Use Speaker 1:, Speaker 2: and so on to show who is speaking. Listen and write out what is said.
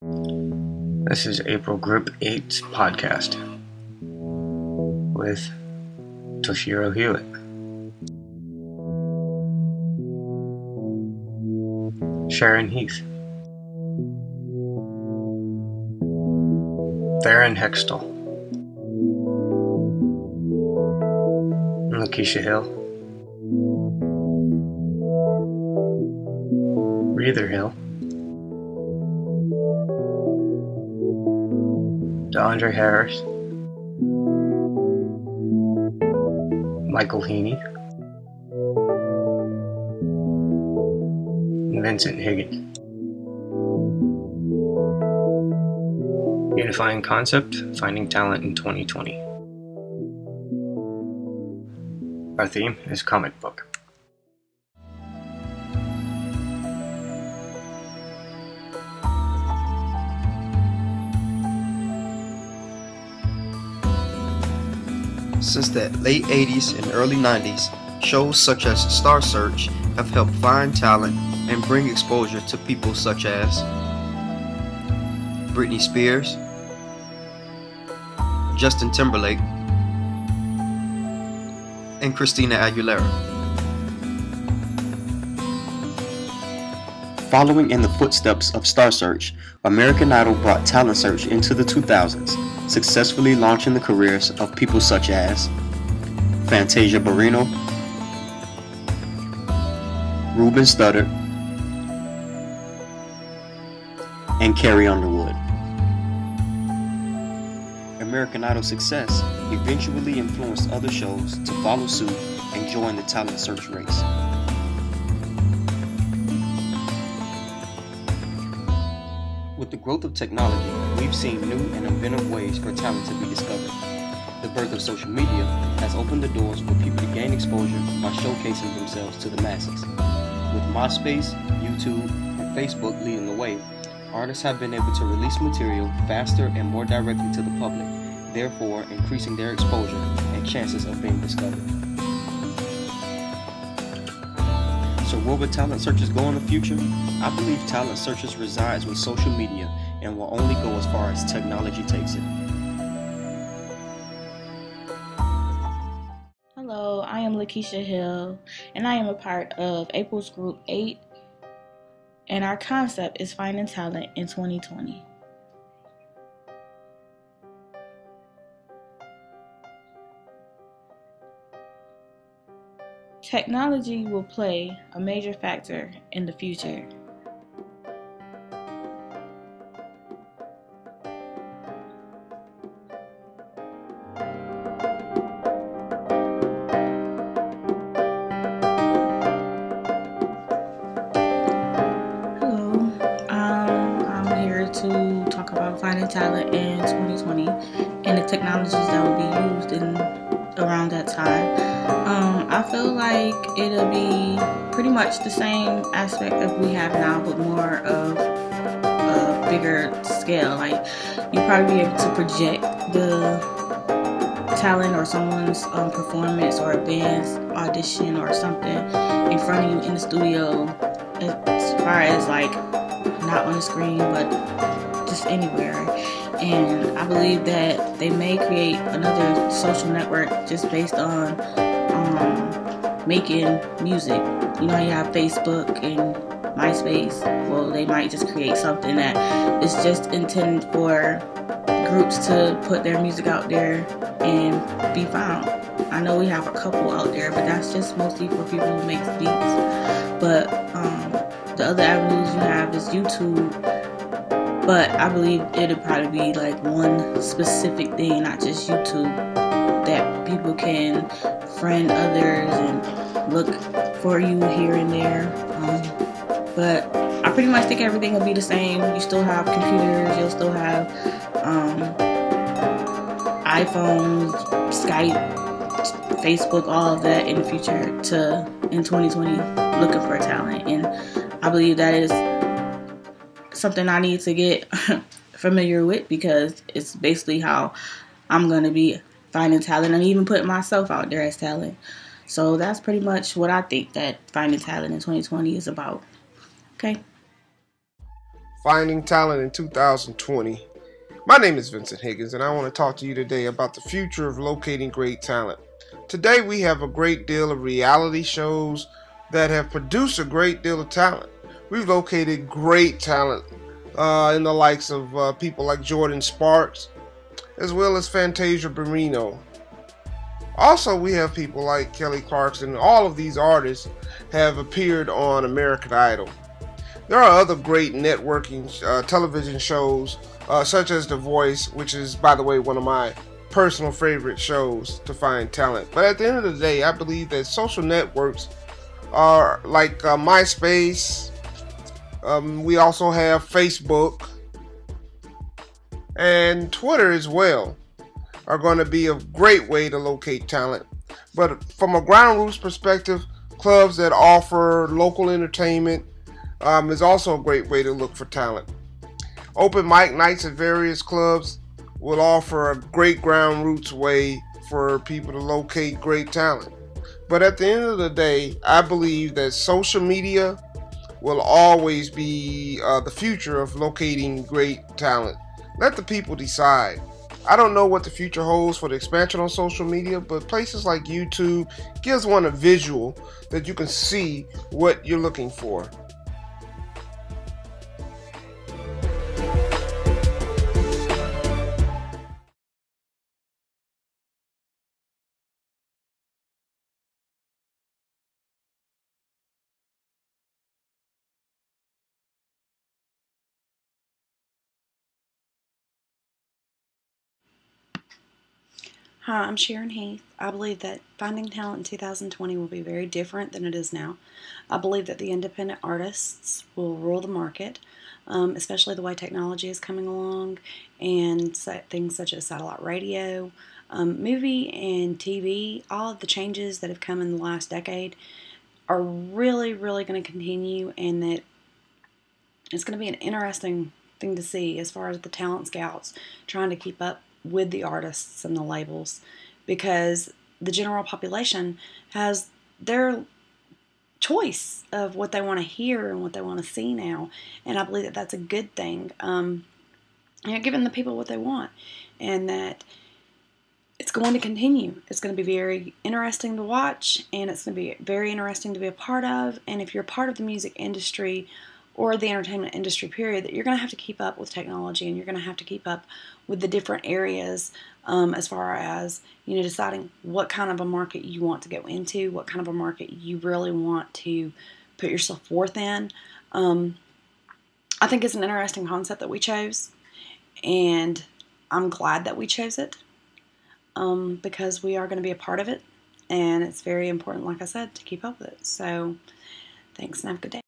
Speaker 1: This is April Group 8's podcast with Toshiro Hewitt, Sharon Heath, Theron Hextall, Lakeisha Hill, Reether Hill, DeAndre Harris, Michael Heaney, and Vincent Higgins. Unifying concept, finding talent in 2020. Our theme is comic book.
Speaker 2: Since the late 80s and early 90s, shows such as Star Search have helped find talent and bring exposure to people such as Britney Spears, Justin Timberlake, and Christina Aguilera. Following in the footsteps of Star Search, American Idol brought talent search into the 2000s, successfully launching the careers of people such as Fantasia Barrino, Ruben Studdard, and Carrie Underwood. American Idol's success eventually influenced other shows to follow suit and join the talent search race. With the growth of technology, we've seen new and inventive ways for talent to be discovered. The birth of social media has opened the doors for people to gain exposure by showcasing themselves to the masses. With MySpace, YouTube, and Facebook leading the way, artists have been able to release material faster and more directly to the public, therefore increasing their exposure and chances of being discovered. So where will talent searches go in the future? I believe talent searches resides with social media and will only go as far as technology takes it.
Speaker 3: Hello, I am Lakeisha Hill, and I am a part of April's Group 8, and our concept is finding talent in 2020. Technology will play a major factor in the future. I'm here to talk about finding talent in 2020 and the technologies that will be used around that time. I feel like it'll be pretty much the same aspect that we have now, but more of a bigger scale. Like, you'll probably be able to project the talent or someone's performance or a band's audition or something in front of you in the studio, as far as like not on the screen but just anywhere. And I believe that they may create another social network just based on making music. You know, you have Facebook and MySpace. Well, they might just create something that is just intended for groups to put their music out there and be found. I know we have a couple out there, but that's just mostly for people who make beats. But the other avenues you have is YouTube. But I believe it'll probably be like one specific thing, not just YouTube, that people can friend others and look for you here and there. But I pretty much think everything will be the same. You still have computers, you'll still have iPhones, Skype, Facebook, all of that in the future in 2020 looking for talent. And I believe that is something I need to get familiar with, because it's basically how I'm going to be finding talent and even putting myself out there as talent. So that's pretty much what I think that finding talent in 2020 is about. Okay.
Speaker 4: Finding Talent in 2020. My name is Vincent Higgins, and I want to talk to you today about the future of locating great talent. Today we have a great deal of reality shows that have produced a great deal of talent. We've located great talent in the likes of people like Jordan Sparks, as well as Fantasia Barrino. Also, we have people like Kelly Clarkson. All of these artists have appeared on American Idol. There are other great networking television shows, such as The Voice, which is, by the way, one of my personal favorite shows to find talent. But at the end of the day, I believe that social networks are like MySpace. We also have Facebook and Twitter as well, are going to be a great way to locate talent. But from a ground roots perspective, clubs that offer local entertainment is also a great way to look for talent. Open mic nights at various clubs will offer a great ground roots way for people to locate great talent. But at the end of the day, I believe that social media will always be the future of locating great talent. Let the people decide. I don't know what the future holds for the expansion on social media, but places like YouTube gives one a visual that you can see what you're looking for.
Speaker 5: Hi, I'm Sharon Heath. I believe that finding talent in 2020 will be very different than it is now. I believe that the independent artists will rule the market, especially the way technology is coming along and things such as satellite radio, movie and TV. All of the changes that have come in the last decade are really, really going to continue, and that it's going to be an interesting thing to see as far as the talent scouts trying to keep up with the artists and the labels, because the general population has their choice of what they want to hear and what they want to see now, and I believe that that's a good thing. Giving the people what they want, and that it's going to continue. It's going to be very interesting to watch, and it's going to be very interesting to be a part of. And if you're part of the music industry or the entertainment industry period, that you're going to have to keep up with technology, and you're going to have to keep up with the different areas as far as, deciding what kind of a market you want to go into, what kind of a market you really want to put yourself forth in. I think it's an interesting concept that we chose, and I'm glad that we chose it because we are going to be a part of it, and it's very important, like I said, to keep up with it. So thanks, and have a good day.